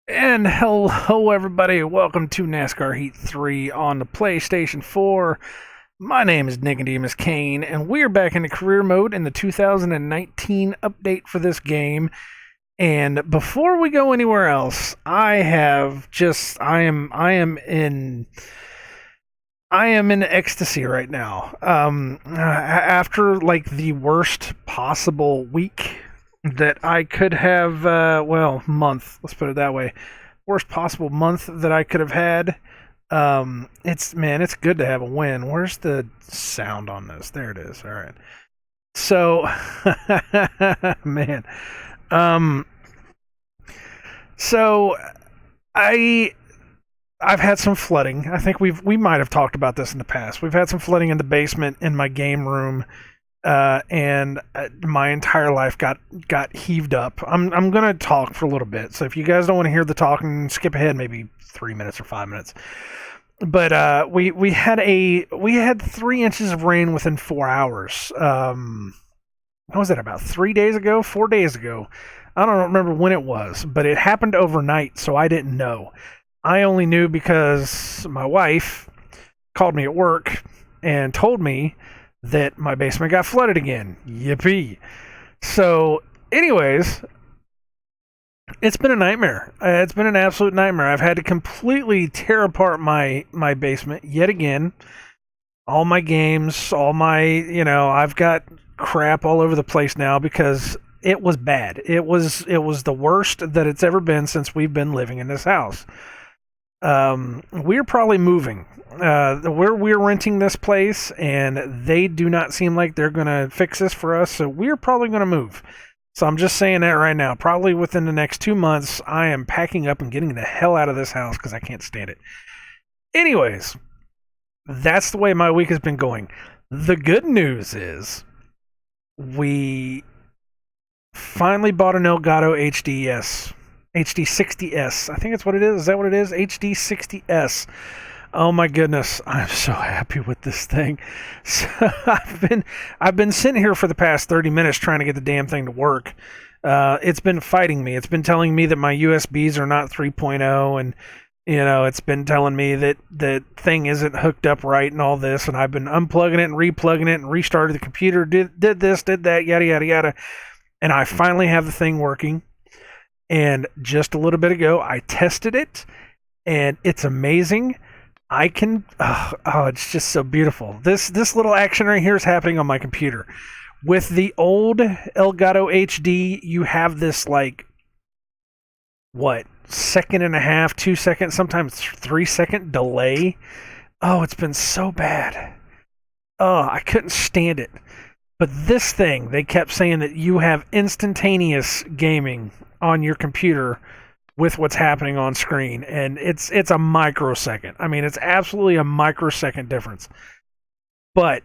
And hello, everybody. Welcome to NASCAR Heat 3 on the PlayStation 4. My name is nicodemoscain, and we're back into career mode in the 2019 update for this game. And before we go anywhere else, I am in ecstasy right now. After like the worst possible week that I could have, month. Let's put it that way. Worst possible month that I could have had. It's good to have a win. Where's the sound on this? There it is. All right. So, man, um, so I I've had some flooding. I think we might have talked about this in the past. We've had some flooding in the basement in my game room, and my entire life got heaved up. I'm gonna talk for a little bit. So if you guys don't want to hear the talking, skip ahead maybe 3 minutes or 5 minutes. But we had 3 inches of rain within 4 hours. What was that, about 3 days ago? 4 days ago? I don't remember when it was, but it happened overnight, so I didn't know. I only knew because my wife called me at work and told me that my basement got flooded again. Yippee. So, anyways, it's been a nightmare. It's been an absolute nightmare. I've had to completely tear apart my basement yet again. All my games, I've got crap all over the place now because it was bad. It was the worst that it's ever been since we've been living in this house. We're probably moving. We're renting this place, and they do not seem like they're gonna fix this for us. So we're probably gonna move. So I'm just saying that right now. Probably within the next 2 months, I am packing up and getting the hell out of this house because I can't stand it. Anyways, that's the way my week has been going. The good news is we finally bought an Elgato HD60S. I think that's what it is. Is that what it is? HD60S. Oh my goodness, I'm so happy with this thing. So I've been sitting here for the past 30 minutes trying to get the damn thing to work. It's been fighting me. It's been telling me that my USBs are not 3.0, and it's been telling me that the thing isn't hooked up right and all this, and I've been unplugging it and replugging it and restarted the computer, did this, did that, yada yada yada. And I finally have the thing working. And just a little bit ago, I tested it, and it's amazing. It's just so beautiful. This little action right here is happening on my computer. With the old Elgato HD, you have this second and a half, 2 seconds, sometimes 3 second delay. Oh, it's been so bad. Oh, I couldn't stand it. But this thing, they kept saying that you have instantaneous gaming on your computer with what's happening on screen, and it's a microsecond. I mean, it's absolutely a microsecond difference. But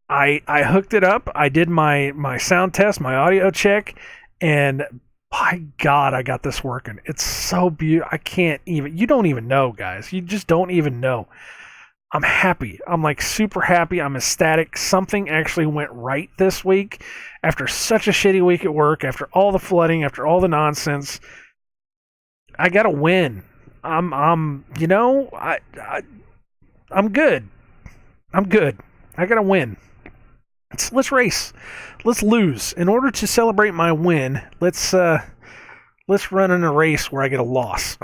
I hooked it up. I did my sound test, my audio check, and by God, I got this working. It's so beautiful. You don't even know, guys. You just don't even know. I'm happy. I'm like super happy. I'm ecstatic. Something actually went right this week after such a shitty week at work, after all the flooding, after all the nonsense. I got to win. I'm good. I'm good. I got to win. Let's race. Let's lose. In order to celebrate my win, let's run in a race where I get a loss.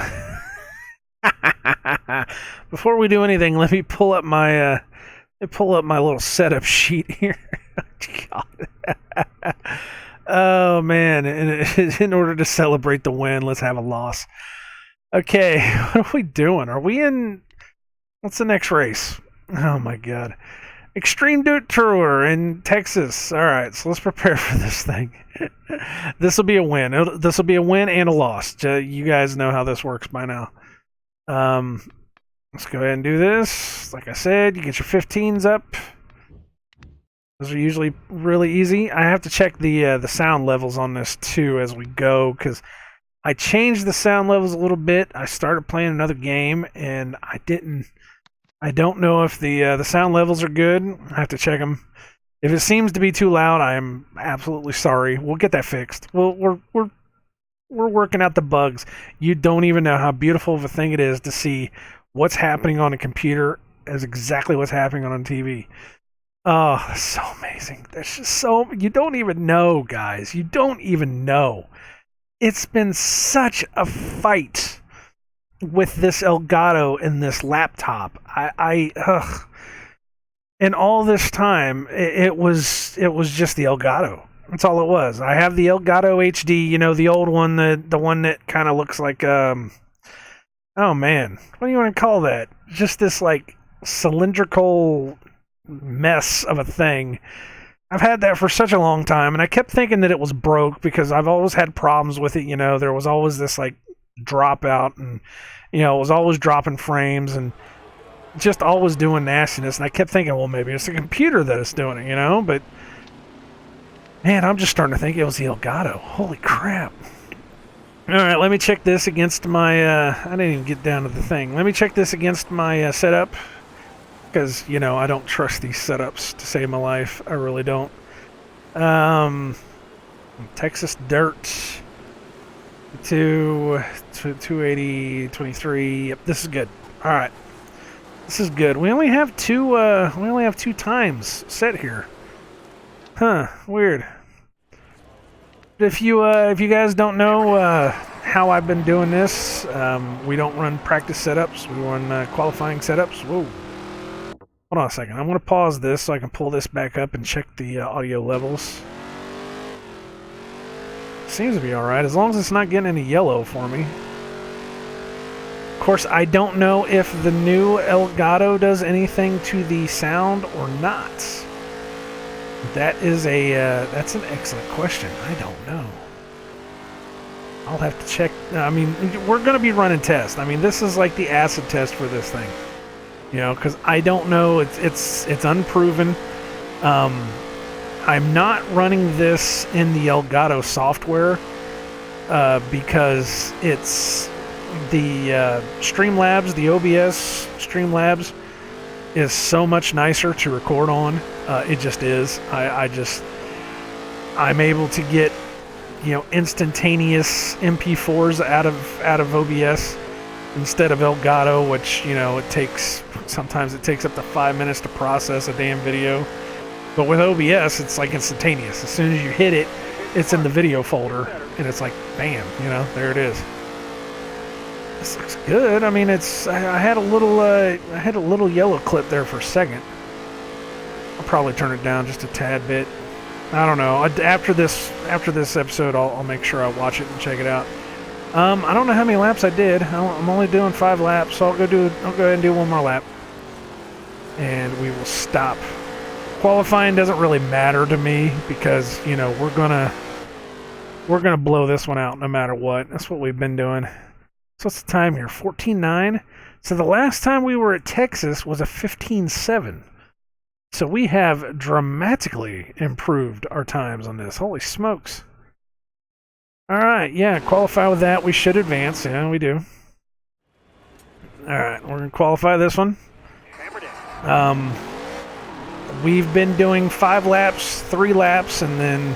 Before we do anything, let me pull up my little setup sheet here. Oh man! In order to celebrate the win, let's have a loss. Okay, what are we doing? Are we in? What's the next race? Oh my God! Extreme Dirt Tour in Texas. All right, so let's prepare for this thing. This will be a win. This will be a win and a loss. You guys know how this works by now. Let's go ahead and do this. Like I said, you get your 15s up. Those are usually really easy. I have to check the sound levels on this too as we go, because I changed the sound levels a little bit. I started playing another game, and I don't know if the sound levels are good. I have to check them. If it seems to be too loud, I am absolutely sorry. We'll get that fixed. We're We're working out the bugs. You don't even know how beautiful of a thing it is to see what's happening on a computer as exactly what's happening on TV. Oh, that's so amazing. There's just so, you don't even know, guys. You don't even know. It's been such a fight with this Elgato and this laptop. And all this time, it was just the Elgato. That's all it was. I have the Elgato HD, you know, the old one, the one that kind of looks like oh man, what do you want to call that? Just this like cylindrical mess of a thing. I've had that for such a long time, and I kept thinking that it was broke because I've always had problems with it. You know, there was always this like dropout, and you know, it was always dropping frames and just always doing nastiness. And I kept thinking, well, maybe it's the computer that is doing it, you know. But man, I'm just starting to think it was the Elgato. Holy crap! All right, let me check this against my. I didn't even get down to the thing. Let me check this against my setup. Because, you know, I don't trust these setups to save my life. I really don't. Texas Dirt. 280, 23. Yep, this is good. All right. This is good. We only have two times set here. Huh, weird. If you guys don't know how I've been doing this, we don't run practice setups. We run qualifying setups. Whoa. Hold on a second. I'm going to pause this so I can pull this back up and check the audio levels. Seems to be alright, as long as it's not getting any yellow for me. Of course, I don't know if the new Elgato does anything to the sound or not. That is that's an excellent question. I don't know. I'll have to check. I mean, we're going to be running tests. I mean, this is like the acid test for this thing. You know, because I don't know, it's unproven. I'm not running this in the Elgato software because it's the Streamlabs, the OBS Streamlabs is so much nicer to record on. It just is. I'm able to get, you know, instantaneous MP4s out of OBS. Instead of Elgato, which, you know, sometimes it takes up to 5 minutes to process a damn video. But with OBS, it's like instantaneous. As soon as you hit it, it's in the video folder, and it's like, bam, you know, there it is. This looks good. I mean, I had a little yellow clip there for a second. I'll probably turn it down just a tad bit. I don't know. After this episode, I'll make sure I watch it and check it out. I don't know how many laps I did. I'm only doing 5 laps, so I'll go ahead and do one more lap. And we will stop. Qualifying doesn't really matter to me because, you know, we're gonna blow this one out no matter what. That's what we've been doing. So what's the time here? 14:09. So the last time we were at Texas was a 15:07. So we have dramatically improved our times on this. Holy smokes. Alright, yeah, qualify with that. We should advance. Yeah, we do. Alright, we're going to qualify this one. We've been doing 5 laps, 3 laps, and then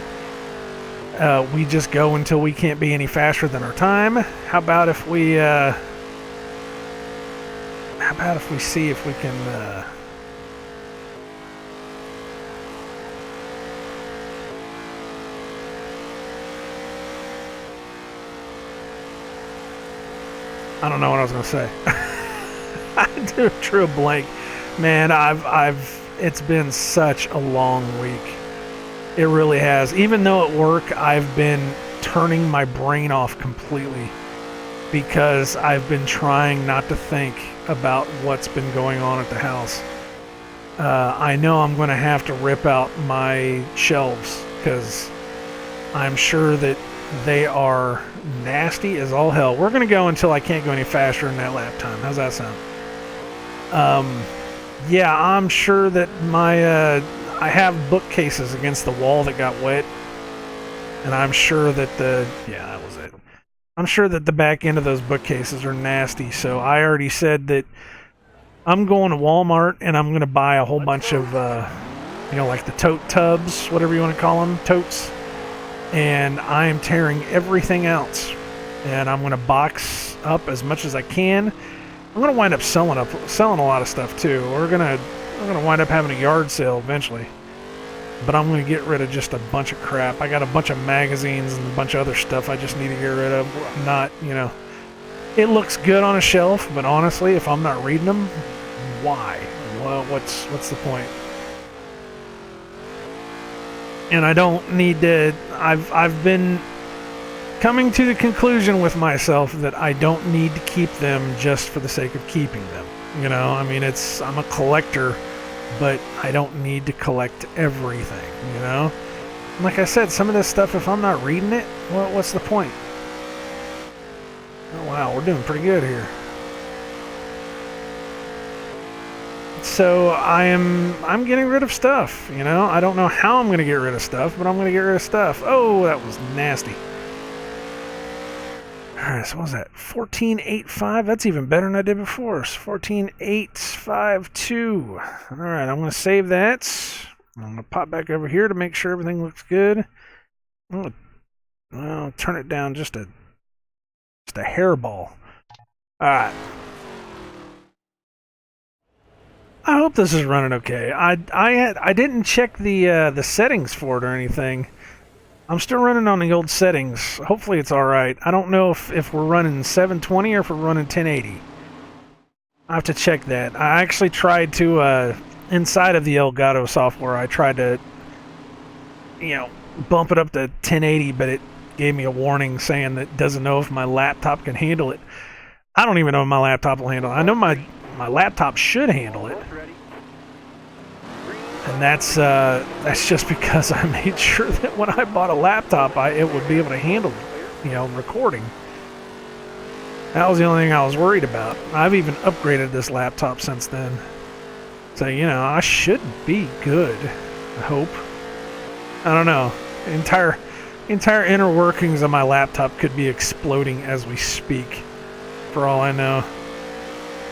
we just go until we can't be any faster than our time. How about if we see if we can I don't know what I was going to say. I drew a blank. Man, it's been such a long week. It really has. Even though at work I've been turning my brain off completely because I've been trying not to think about what's been going on at the house. I know I'm going to have to rip out my shelves because I'm sure that they are nasty as all hell. We're going to go until I can't go any faster in that lap time. How's that sound? Yeah, I'm sure that I have bookcases against the wall that got wet. And I'm sure that that was it. I'm sure that the back end of those bookcases are nasty. So I already said that I'm going to Walmart and I'm going to buy a whole bunch of, like the tote tubs, whatever you want to call them, totes. And I am tearing everything else and I'm gonna box up as much as I can. I'm gonna wind up selling a lot of stuff too. We're gonna wind up having a yard sale eventually. But I'm gonna get rid of just a bunch of crap. I got a bunch of magazines and a bunch of other stuff I just need to get rid of. I'm not, you know, it looks good on a shelf, but honestly, if I'm not reading them, why? Well, what's the point? And I don't need to. I've been coming to the conclusion with myself that I don't need to keep them just for the sake of keeping them. You know, I mean, I'm a collector, but I don't need to collect everything, you know? And like I said, some of this stuff, if I'm not reading it, well, what's the point? Oh, wow, we're doing pretty good here. So I'm getting rid of stuff, you know? I don't know how I'm going to get rid of stuff, but I'm going to get rid of stuff. Oh, that was nasty. Alright, so what was that? 14.85? That's even better than I did before. 14.852. Alright, I'm going to save that. I'm going to pop back over here to make sure everything looks good. I'm going to turn it down just a hairball. Alright. I hope this is running okay. I didn't check the settings for it or anything. I'm still running on the old settings. Hopefully it's alright. I don't know if we're running 720 or if we're running 1080. I have to check that. I actually tried to, inside of the Elgato software, I tried to, you know, bump it up to 1080, but it gave me a warning saying that it doesn't know if my laptop can handle it. I don't even know if my laptop will handle it. I know my laptop should handle it. And that's just because I made sure that when I bought a laptop, it would be able to handle, you know, recording. That was the only thing I was worried about. I've even upgraded this laptop since then. So, you know, I should be good. I hope. I don't know. Entire inner workings of my laptop could be exploding as we speak, for all I know.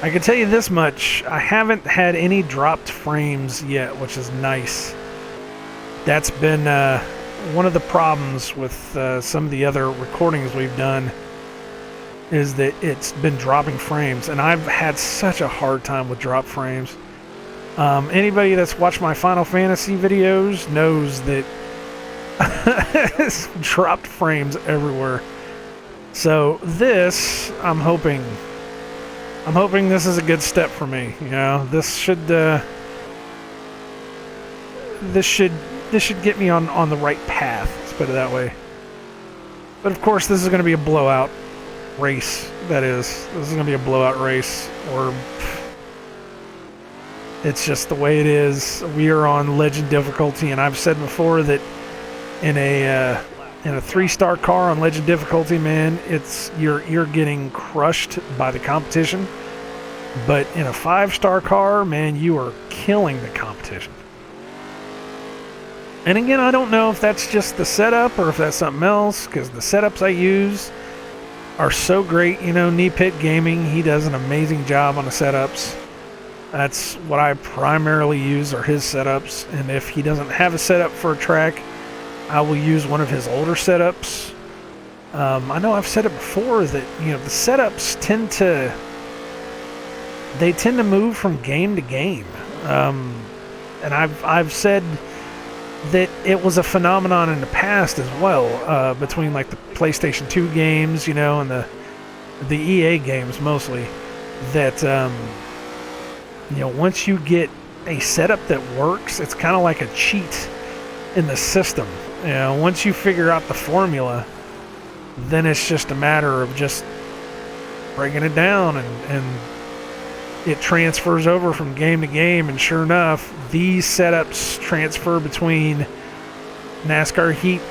I can tell you this much, I haven't had any dropped frames yet, which is nice. That's been one of the problems with some of the other recordings we've done, is that it's been dropping frames, and I've had such a hard time with drop frames. Anybody that's watched my Final Fantasy videos knows that it's dropped frames everywhere. So this, I'm hoping this is a good step for me. You know, this should get me on the right path. Let's put it that way. But of course, this is going to be a blowout race. This is going to be a blowout race, or it's just the way it is. We are on legend difficulty, and I've said before that in a 3-star car on legend difficulty, man, you're getting crushed by the competition. But in a 5-star car, man, you are killing the competition. And again, I don't know if that's just the setup or if that's something else, because the setups I use are so great. You know, Pit Gaming, he does an amazing job on the setups. That's what I primarily use, are his setups. And if he doesn't have a setup for a track, I will use one of his older setups. I know I've said it before that, you know, the setups tend to move from game to game. And I've said that it was a phenomenon in the past as well, between like the PlayStation 2 games, you know, and the EA games mostly, that you know, once you get a setup that works, it's kind of like a cheat in the system. You know, once you figure out the formula, then it's just a matter of just breaking it down, and it transfers over from game to game. And sure enough, these setups transfer between NASCAR Heat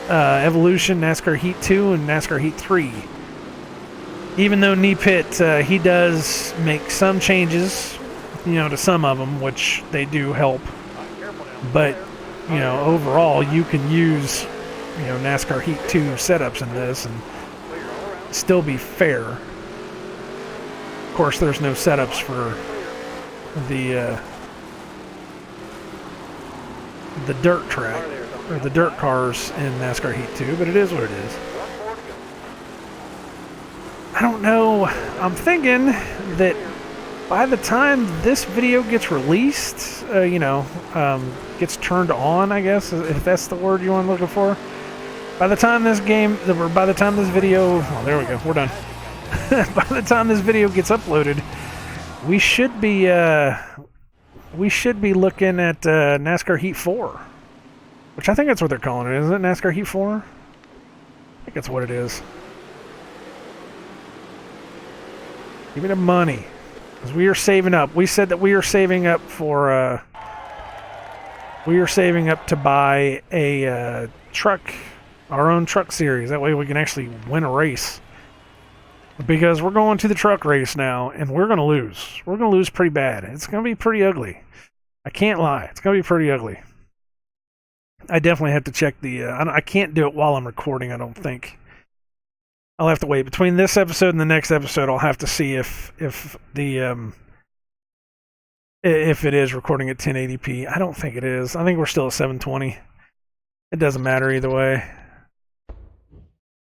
Evolution, NASCAR Heat 2, and NASCAR Heat 3. Even though Pit, he does make some changes, you know, to some of them, which they do help. But, you know, overall, you can use, you know, NASCAR Heat 2 setups in this and still be fair. Of course, there's no setups for the dirt track, or the dirt cars in NASCAR Heat 2, but it is what it is. I don't know. I'm thinking that by the time this video gets released, gets turned on, I guess, if that's the word you want looking for. By the time this video, oh, there we go, we're done. By the time this video gets uploaded, we should be looking at NASCAR Heat 4, which I think that's what they're calling it, isn't it? NASCAR Heat 4? I think that's what it is. Give me the money, because we are saving up. We said that we are saving up for. We are saving up to buy a truck, our own truck series. That way we can actually win a race. Because we're going to the truck race now, and we're going to lose. We're going to lose pretty bad. It's going to be pretty ugly. I can't lie. It's going to be pretty ugly. I definitely have to check the... I can't do it while I'm recording, I don't think. I'll have to wait. Between this episode and the next episode, I'll have to see if it is recording at 1080p. I don't think it is. I think we're still at 720. It doesn't matter either way.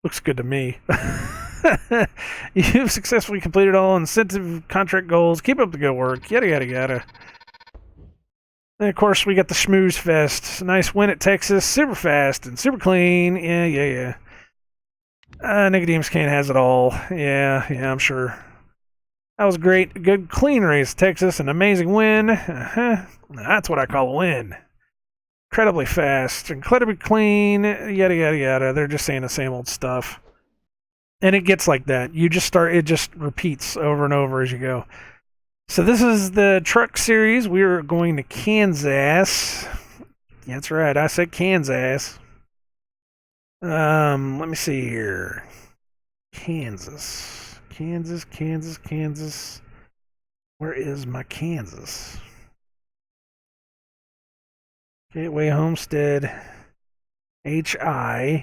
Looks good to me. You've successfully completed all incentive contract goals. Keep up the good work. Yada, yada, yada. And, of course, we got the Schmooze Fest. Nice win at Texas. Super fast and super clean. Yeah. Nicodemoscain has it all. Yeah, I'm sure. That was great. A good, clean race, Texas. An amazing win. That's what I call a win. Incredibly fast. Incredibly clean. Yada, yada, yada. They're just saying the same old stuff. And it gets like that. It just repeats over and over as you go. So this is the truck series. We are going to Kansas. That's right. I said Kansas. Let me see here. Kansas. Where is my Kansas? Gateway Homestead. HIJK.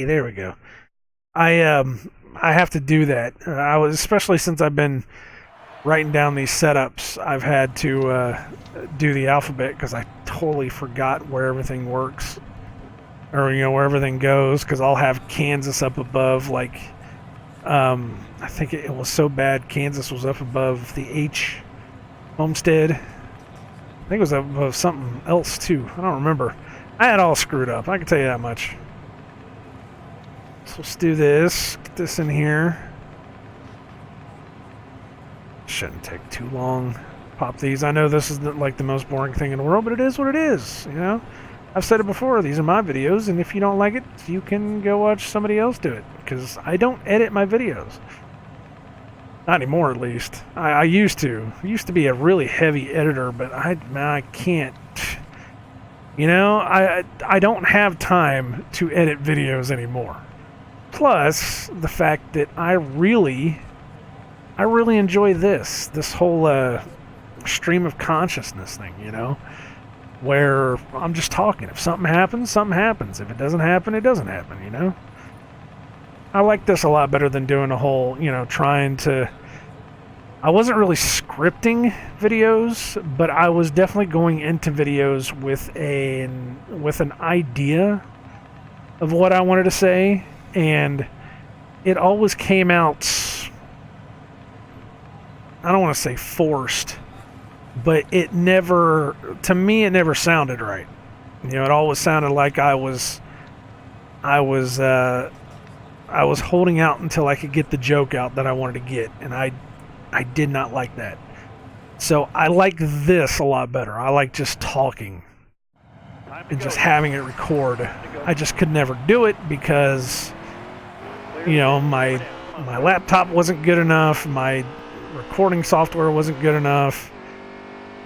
There we go. I have to do that. Especially since I've been writing down these setups, I've had to do the alphabet because I totally forgot where everything works. Or, where everything goes, because I'll have Kansas up above, like, I think it was so bad Kansas was up above the H Homestead. I think it was up above something else, too. I don't remember. I had all screwed up, I can tell you that much. So let's do this. Get this in here. Shouldn't take too long. Pop these. I know this isn't like the most boring thing in the world, but it is what it is, I've said it before, these are my videos, and if you don't like it, you can go watch somebody else do it, because I don't edit my videos. Not anymore, at least. I used to. I used to be a really heavy editor, but I can't. I don't have time to edit videos anymore. Plus, the fact that I really enjoy this whole stream of consciousness thing, where I'm just talking. If something happens, something happens. If it doesn't happen, it doesn't happen, I like this a lot better than doing a whole, trying to... I wasn't really scripting videos, but I was definitely going into videos with an idea of what I wanted to say, and it always came out... I don't want to say forced, but it never sounded right. It always sounded like I was holding out until I could get the joke out that I wanted to get, and I did not like that. So I like this a lot better. I like just talking and just having it record. I just could never do it because my laptop wasn't good enough, my recording software wasn't good enough.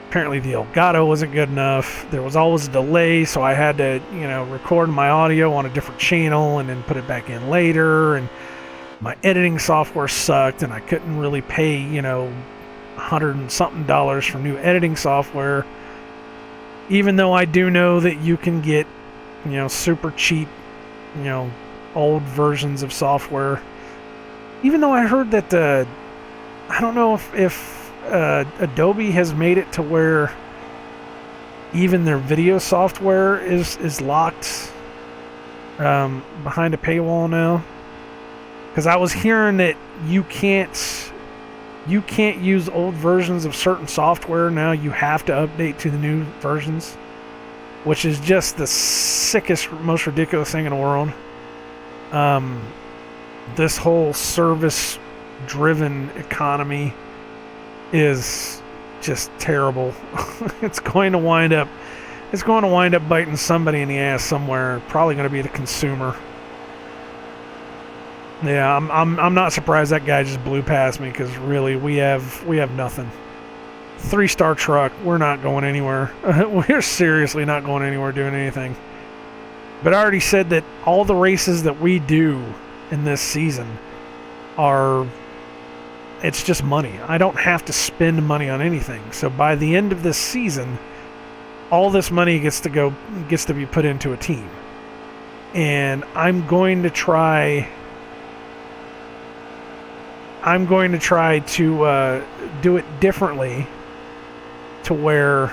Apparently the Elgato wasn't good enough. There was always a delay, so I had to, record my audio on a different channel and then put it back in later. And my editing software sucked, and I couldn't really pay, $100 and something for new editing software. Even though I do know that you can get, super cheap, old versions of software. Even though I heard that I don't know if Adobe has made it to where even their video software is locked behind a paywall now. Because I was hearing that you can't use old versions of certain software now. You have to update to the new versions, which is just the sickest, most ridiculous thing in the world. This whole service-driven economy is just terrible. It's going to wind up biting somebody in the ass somewhere. Probably going to be the consumer. Yeah, I'm not surprised that guy just blew past me, because really we have nothing. 3-star truck. We're not going anywhere. We're seriously not going anywhere doing anything. But I already said that all the races that we do in this season it's just money. I don't have to spend money on anything. So by the end of this season, all this money gets to be put into a team. And I'm going to try to do it differently, to where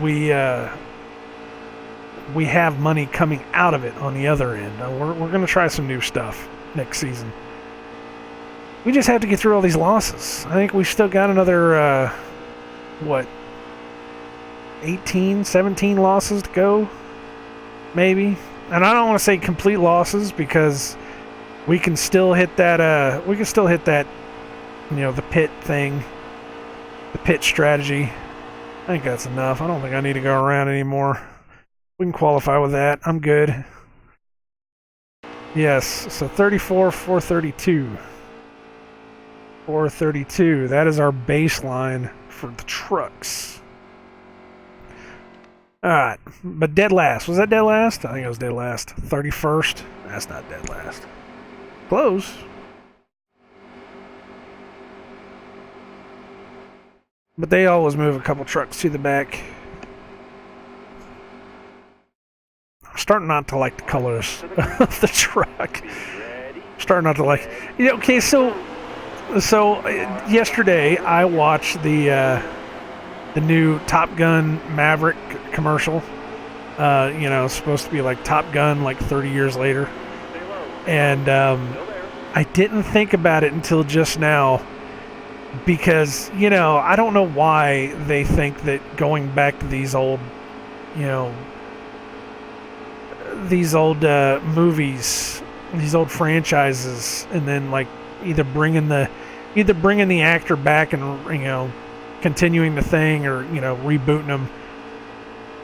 we have money coming out of it on the other end. We're going to try some new stuff next season. We just have to get through all these losses. I think we've still got another 18, 17 losses to go, maybe. And I don't want to say complete losses, because we can still hit that, the pit thing, the pit strategy. I think that's enough. I don't think I need to go around anymore. We can qualify with that. I'm good. Yes, so 34, 432. 432. That is our baseline for the trucks. Alright, but dead last. Was that dead last? I think it was dead last. 31st? That's not dead last. Close. But they always move a couple trucks to the back. I'm starting not to like the colors of the truck. Starting not to like. Okay, so yesterday I watched the new Top Gun Maverick commercial. Supposed to be like Top Gun like 30 years later. And I didn't think about it until just now, because, I don't know why they think that going back to these old movies, these old franchises, and then like either bringing the actor back and continuing the thing, or rebooting them.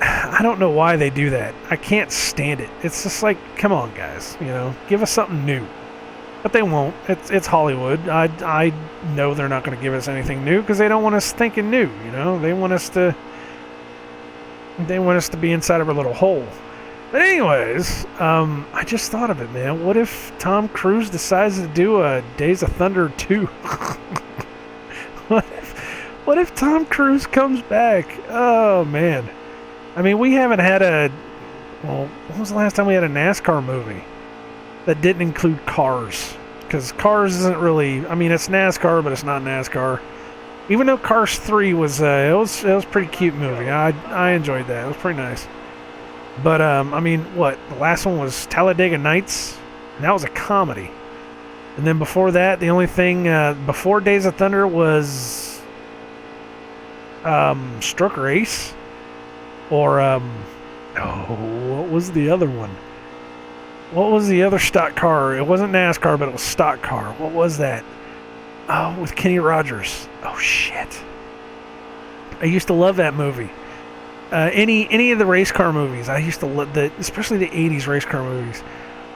I don't know why they do that. I can't stand it. It's just like, come on, guys, give us something new. But they won't. It's Hollywood. I know they're not going to give us anything new, because they don't want us thinking new. They want us to be inside of our little hole. But anyways, I just thought of it, man. What if Tom Cruise decides to do a Days of Thunder 2? What if Tom Cruise comes back? Oh man. I mean, we haven't had when was the last time we had a NASCAR movie that didn't include cars? Because Cars isn't really, it's NASCAR, but it's not NASCAR. Even though Cars 3 was, it was a pretty cute movie. I enjoyed that. It was pretty nice. But, the last one was Talladega Nights, and that was a comedy. And then before that, the only thing, before Days of Thunder was, Strucker Ace. Or, what was the other one? What was the other stock car? It wasn't NASCAR, but it was stock car. What was that? Oh, with Kenny Rogers. Oh, shit. I used to love that movie. Any of the race car movies. I used to love especially the 80s race car movies.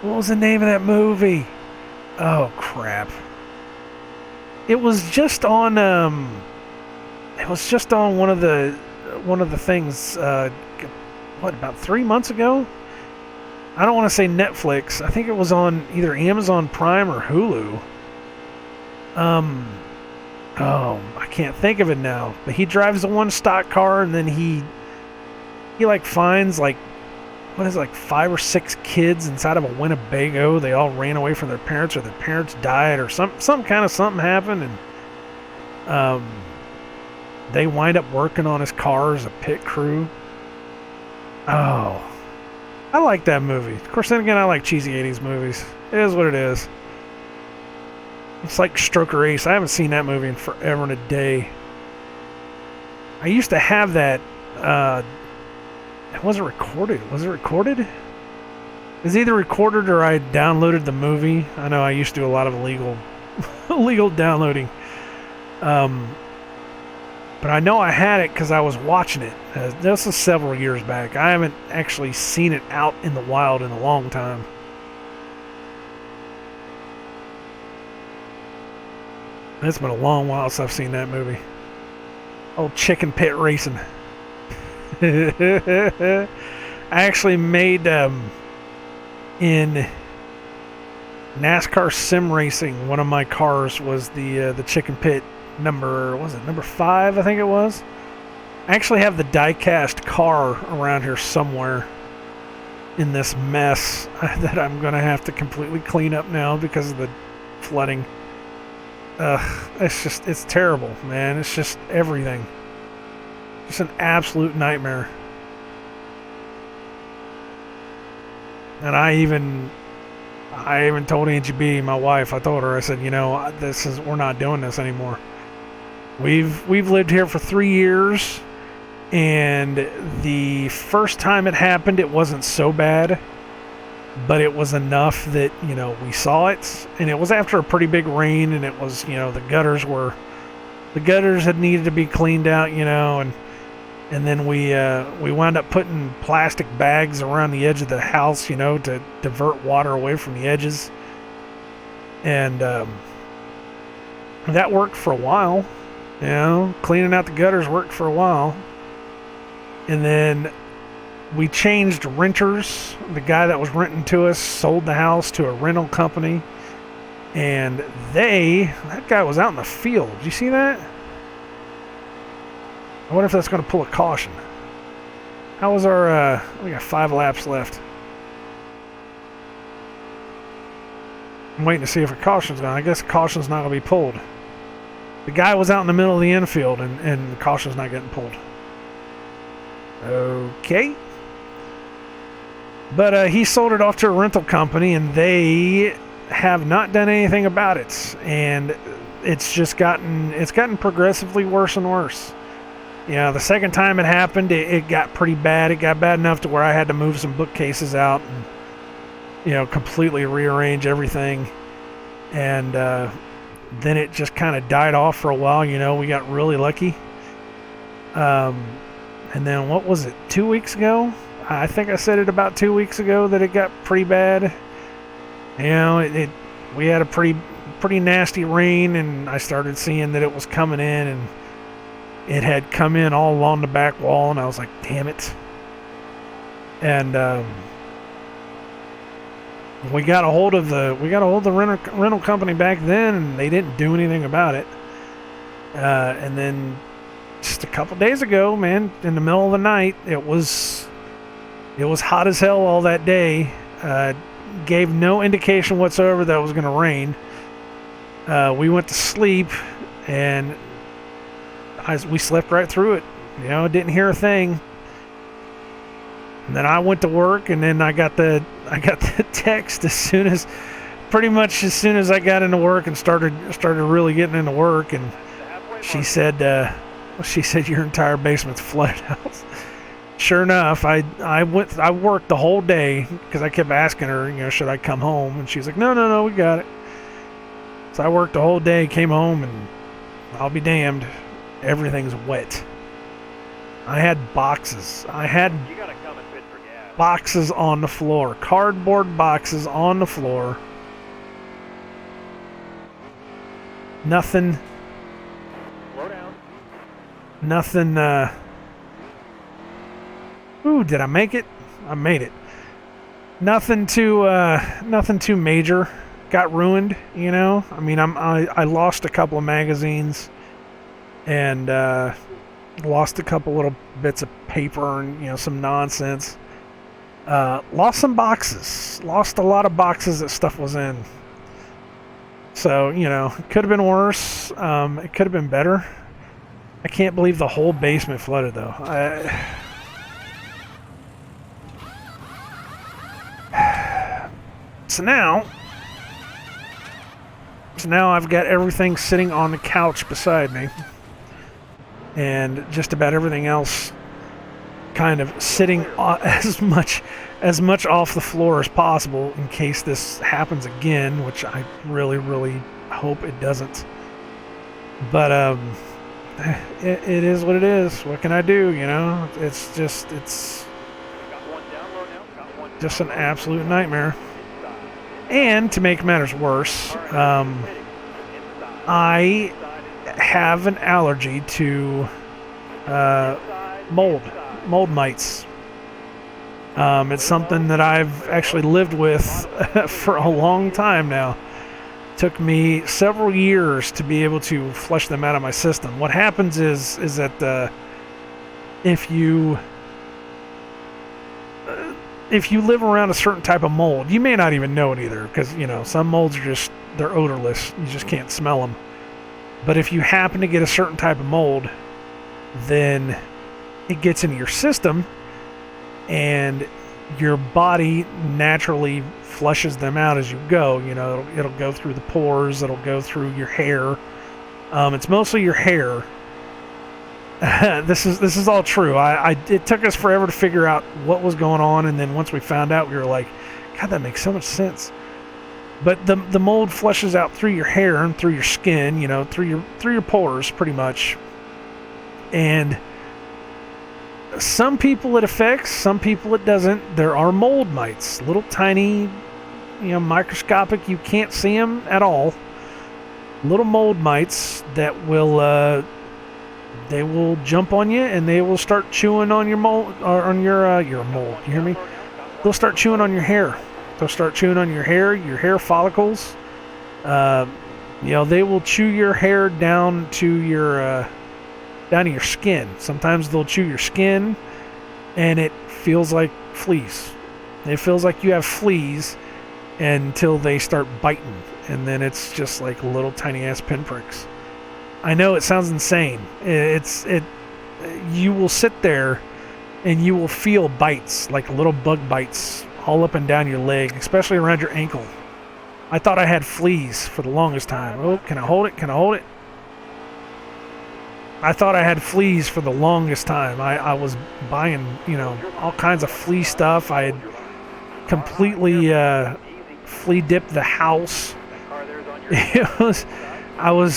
What was the name of that movie? Oh, crap. It was just on, one of the things, about 3 months ago? I don't want to say Netflix. I think it was on either Amazon Prime or Hulu. I can't think of it now. But he drives the one stock car, and then he finds 5 or 6 kids inside of a Winnebago. They all ran away from their parents, or their parents died, or something happened, and they wind up working on his car as a pit crew. Oh, I like that movie. Of course, then again, I like cheesy 80s movies. It is what it is. It's like Stroker Ace. I haven't seen that movie in forever and a day. I used to have that. It wasn't recorded. Was it recorded? It was either recorded or I downloaded the movie. I know I used to do a lot of illegal, illegal downloading. But I know I had it because I was watching it. This was several years back. I haven't actually seen it out in the wild in a long time. It's been a long while since I've seen that movie. Old chicken pit racing. I actually made in NASCAR sim racing. One of my cars was the chicken pit number. Was it number 5? I think it was. I actually have the die-cast car around here somewhere in this mess that I'm gonna have to completely clean up now because of the flooding. It's terrible, man. It's just everything. Just an absolute nightmare. And I even told Angie B, my wife, I told her, I said, you know, we're not doing this anymore. We've lived here for 3 years, and the first time it happened, it wasn't so bad, but it was enough that, you know, we saw it, and it was after a pretty big rain, and it was, you know, the gutters had needed to be cleaned out, you know, and then we wound up putting plastic bags around the edge of the house, you know, to divert water away from the edges. And that worked for a while. You know, cleaning out the gutters worked for a while. And then we changed renters. The guy that was renting to us sold the house to a rental company. And that guy was out in the field. Did you see that? I wonder if that's going to pull a caution. How was our, we got 5 laps left. I'm waiting to see if a caution's going. I guess the caution's not going to be pulled. The guy was out in the middle of the infield and the caution's not getting pulled. Okay. But he sold it off to a rental company and they have not done anything about it. And it's gotten progressively worse and worse. You know, the second time it happened, it got pretty bad. It got bad enough to where I had to move some bookcases out and, you know, completely rearrange everything. And then it just kind of died off for a while. You know, we got really lucky. And then what was it, 2 weeks ago? I think I said it about 2 weeks ago that it got pretty bad. You know, we had a pretty nasty rain, and I started seeing that it was coming in, and it had come in all along the back wall, and I was like, damn it. And we got a hold of the rental company back then, and they didn't do anything about it. And then just a couple days ago, man, in the middle of the night, it was hot as hell all that day. Gave no indication whatsoever that it was going to rain. We went to sleep, and we slept right through it. You know, didn't hear a thing. And then I went to work, and then I got the text pretty much as soon as I got into work and started really getting into work, and she said your entire basement's flooded out. Sure enough, I worked the whole day because I kept asking her, you know, should I come home, and she's like, no, we got it. So I worked the whole day, came home, and I'll be damned, everything's wet. I had boxes. Boxes on the floor. Cardboard boxes on the floor. Nothing. Slow down. Nothing, ooh, did I make it? I made it. Nothing too major. Got ruined, you know? I mean, I lost a couple of magazines and lost a couple little bits of paper and, you know, some nonsense. Lost some boxes. Lost a lot of boxes that stuff was in. So, you know, it could have been worse. It could have been better. I can't believe the whole basement flooded, though. So now I've got everything sitting on the couch beside me, and just about everything else kind of sitting as much off the floor as possible in case this happens again, which I really, really hope it doesn't. But it is what it is. What can I do? You know, it's just an absolute nightmare. And to make matters worse, I have an allergy to mold mites. It's something that I've actually lived with for a long time now. Took me several years to be able to flush them out of my system. What happens is that if you live around a certain type of mold, you may not even know it either, because some molds are they're odorless. You just can't smell them. But if you happen to get a certain type of mold, then it gets into your system, and your body naturally flushes them out as you go. It'll go through the pores, it'll go through your hair. It's mostly your hair. This is all true. It took us forever to figure out what was going on, and then once we found out, we were like, God, that makes so much sense. But the mold flushes out through your hair and through your skin, through your pores, pretty much. And some people it affects, some people it doesn't. There are mold mites, little tiny, microscopic. You can't see them at all. Little mold mites that will they will jump on you, and they will start chewing on your mold, or on your mold. You hear me? They'll start chewing on your hair. They'll start chewing on your hair follicles. They will chew your hair down to your skin. Sometimes they'll chew your skin, and it feels like fleas. It feels like you have fleas until they start biting, and then it's just like little tiny ass pinpricks. I know it sounds insane. You will sit there and you will feel bites, like little bug bites, all up and down your leg, especially around your ankle. I thought I had fleas for the longest time. Oh, can I hold it? Can I hold it? I thought I had fleas for the longest time. I was buying, all kinds of flea stuff. I had completely flea dipped the house. I was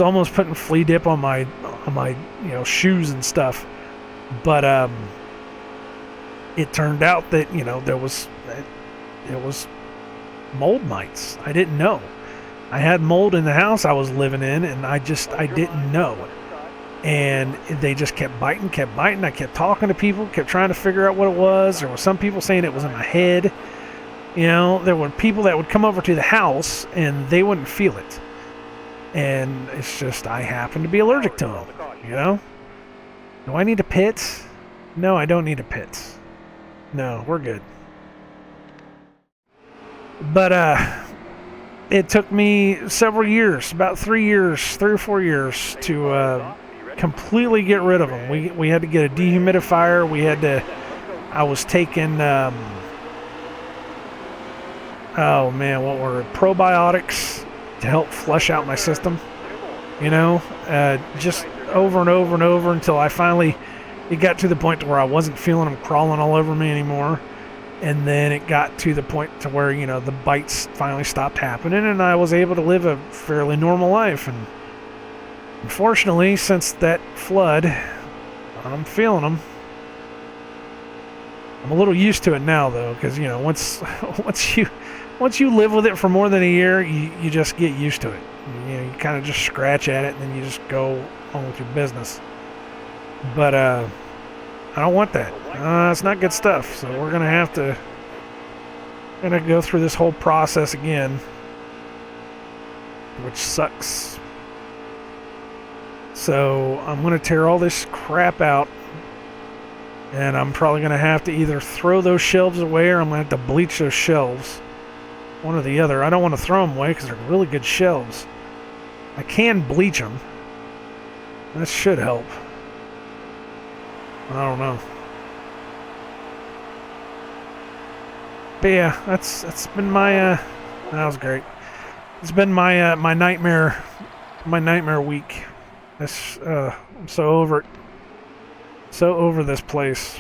almost putting flea dip on my shoes and stuff, but it turned out that there was mold mites. I didn't know. I had mold in the house I was living in, and I didn't know. And they just kept biting. I kept talking to people, kept trying to figure out what it was. There were some people saying it was in my head. There were people that would come over to the house and they wouldn't feel it. And it's just, I happen to be allergic to them, Do I need a pit? No, I don't need a pit. No, we're good. But it took me several years, about 3 or 4 years, to completely get rid of them. We had to get a dehumidifier. I was taking, what were it? Probiotics to help flush out my system, just over and over and over until it got to the point to where I wasn't feeling them crawling all over me anymore. And then it got to the point to where, the bites finally stopped happening, and I was able to live a fairly normal life. And unfortunately, since that flood, I'm feeling them. I'm a little used to it now, though, because, once you live with it for more than a year, you just get used to it. You kind of just scratch at it, and then you just go on with your business. But I don't want that. It's not good stuff. So we're gonna have to go through this whole process again, which sucks. So I'm gonna tear all this crap out, and I'm probably gonna have to either throw those shelves away, or I'm gonna have to bleach those shelves. One or the other. I don't want to throw them away because they're really good shelves. I can bleach them. That should help. I don't know. But yeah, that's been my that was great. It's been my my nightmare week. This I'm so over it. So over this place.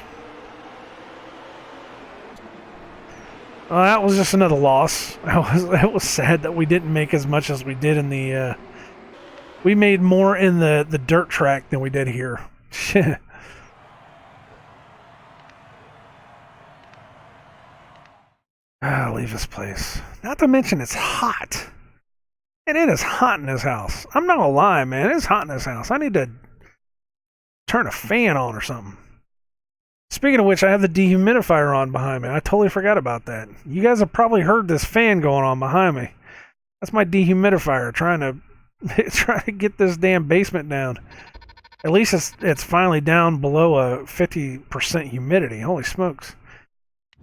That was just another loss. It was sad that we didn't make as much as we did in the. We made more in the dirt track than we did here. I'll leave this place. Not to mention it's hot. And it is hot in this house. I'm not gonna lie, man. It's hot in this house. I need to turn a fan on or something. Speaking of which, I have the dehumidifier on behind me. I totally forgot about that. You guys have probably heard this fan going on behind me. That's my dehumidifier trying to get this damn basement down. At least it's finally down below a 50% humidity. Holy smokes.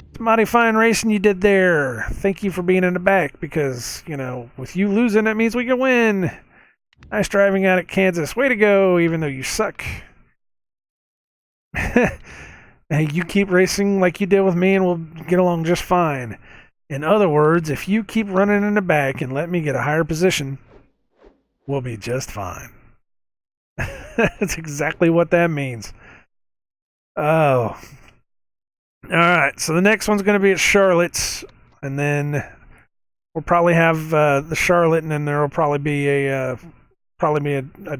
It's mighty fine racing you did there. Thank you for being in the back because, you know, with you losing, that means we can win. Nice driving out at Kansas. Way to go, even though you suck. Hey, you keep racing like you did with me and we'll get along just fine. In other words, if you keep running in the back and let me get a higher position, we'll be just fine. That's exactly what that means. Oh. Alright, so the next one's going to be at Charlotte's, and then we'll probably have the Charlotte, and then there will probably be a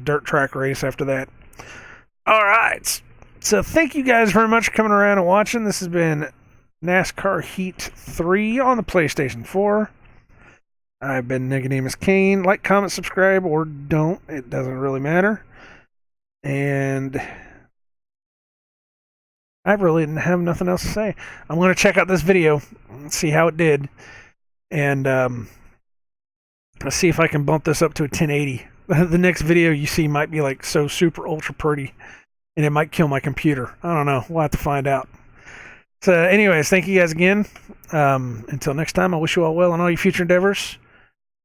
dirt track race after that. Alright. So thank you guys very much for coming around and watching. This has been NASCAR Heat 3 on the PlayStation 4. I've been nicodemoscain. Like, comment, subscribe, or don't. It doesn't really matter. And I really didn't have nothing else to say. I'm going to check out this video and see how it did. And let's see if I can bump this up to a 1080. The next video you see might be like so super ultra pretty. And it might kill my computer. I don't know. We'll have to find out. So anyways, thank you guys again. Until next time, I wish you all well in all your future endeavors.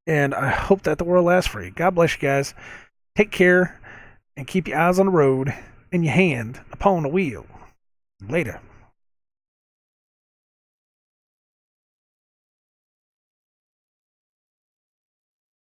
And I hope that the world lasts for you. God bless you guys. Take care. And keep your eyes on the road and your hand upon the wheel. Later.